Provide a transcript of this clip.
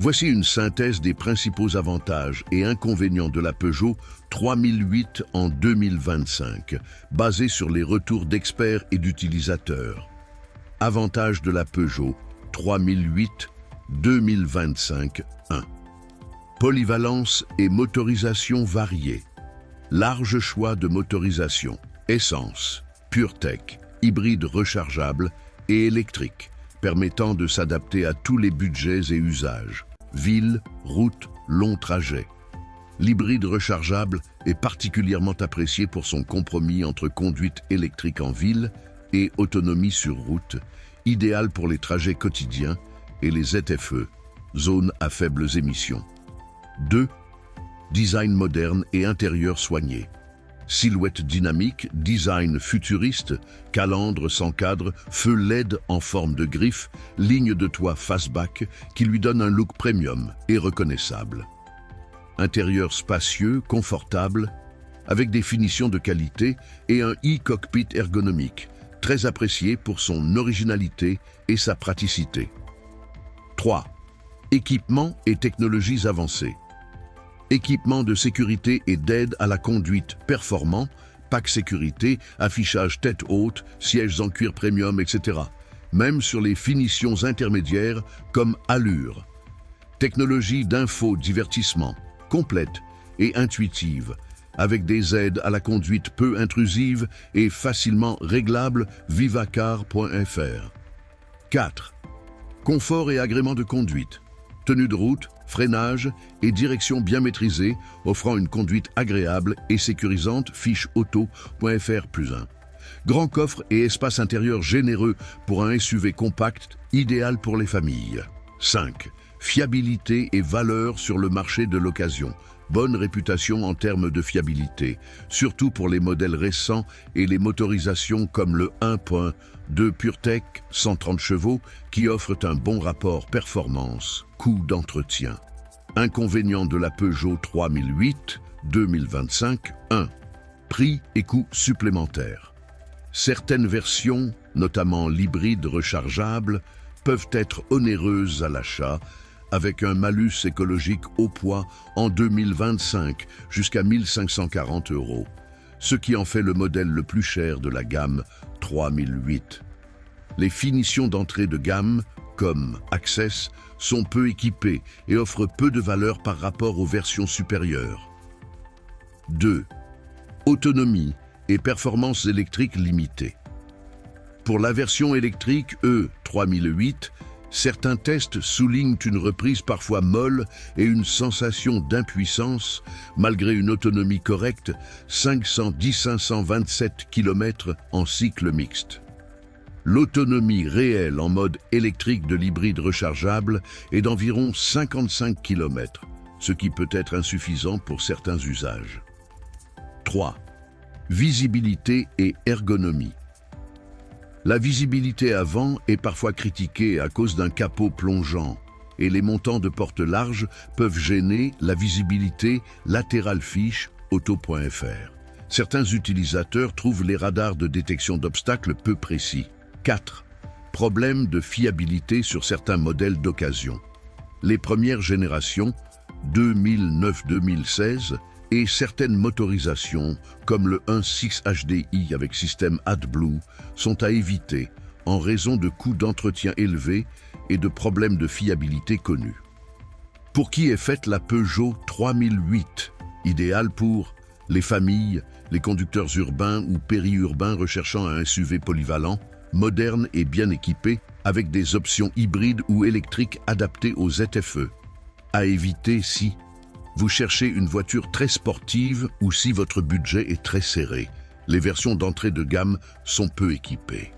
Voici une synthèse des principaux avantages et inconvénients de la Peugeot 3008 en 2025, basée sur les retours d'experts et d'utilisateurs. Avantages de la Peugeot 3008 2025 1. Polyvalence et motorisation variée. Large choix de motorisation, essence, PureTech, hybride rechargeable et électrique, permettant de s'adapter à tous les budgets et usages. Ville, route, long trajet. L'hybride rechargeable est particulièrement apprécié pour son compromis entre conduite électrique en ville et autonomie sur route, idéal pour les trajets quotidiens et les ZFE, zones à faibles émissions. 2. Design moderne et intérieur soigné. Silhouette dynamique, design futuriste, calandre sans cadre, feu LED en forme de griffe, ligne de toit fastback qui lui donne un look premium et reconnaissable. Intérieur spacieux, confortable, avec des finitions de qualité et un e-cockpit ergonomique, très apprécié pour son originalité et sa praticité. 3. Équipements et technologies avancées. Équipements de sécurité et d'aide à la conduite performants, pack sécurité, affichage tête haute, sièges en cuir premium, etc. Même sur les finitions intermédiaires comme allure. Technologie d'infodivertissement, complète et intuitive, avec des aides à la conduite peu intrusives et facilement réglables, vivacar.fr. 4. Confort et agrément de conduite. Tenue de route, freinage et direction bien maîtrisée, offrant une conduite agréable et sécurisante, fiche auto.fr+1. Grand coffre et espace intérieur généreux pour un SUV compact, idéal pour les familles. 5. Fiabilité et valeur sur le marché de l'occasion. Bonne réputation en termes de fiabilité, surtout pour les modèles récents et les motorisations comme le 1.2 PureTech 130 chevaux qui offrent un bon rapport performance-coût d'entretien. Inconvénients de la Peugeot 3008 2025 1. Prix et coûts supplémentaires. Certaines versions, notamment l'hybride rechargeable, peuvent être onéreuses à l'achat, avec un malus écologique au poids en 2025 jusqu'à 1 540 €, ce qui en fait le modèle le plus cher de la gamme 3008. Les finitions d'entrée de gamme, comme Access, sont peu équipées et offrent peu de valeur par rapport aux versions supérieures. 2. Autonomie et performance électrique limitée. Pour la version électrique E3008, certains tests soulignent une reprise parfois molle et une sensation d'impuissance, malgré une autonomie correcte, 527 km en cycle mixte. L'autonomie réelle en mode électrique de l'hybride rechargeable est d'environ 55 km, ce qui peut être insuffisant pour certains usages. 3. Visibilité et ergonomie. La visibilité avant est parfois critiquée à cause d'un capot plongeant et les montants de porte large peuvent gêner la visibilité latérale fiche auto.fr. Certains utilisateurs trouvent les radars de détection d'obstacles peu précis. 4. Problème de fiabilité sur certains modèles d'occasion. Les premières générations, 2009-2016, et certaines motorisations, comme le 1.6 HDI avec système AdBlue, sont à éviter en raison de coûts d'entretien élevés et de problèmes de fiabilité connus. Pour qui est faite la Peugeot 3008, idéale pour les familles, les conducteurs urbains ou périurbains recherchant un SUV polyvalent, moderne et bien équipé, avec des options hybrides ou électriques adaptées aux ZFE. À éviter si vous cherchez une voiture très sportive ou si votre budget est très serré. Les versions d'entrée de gamme sont peu équipées.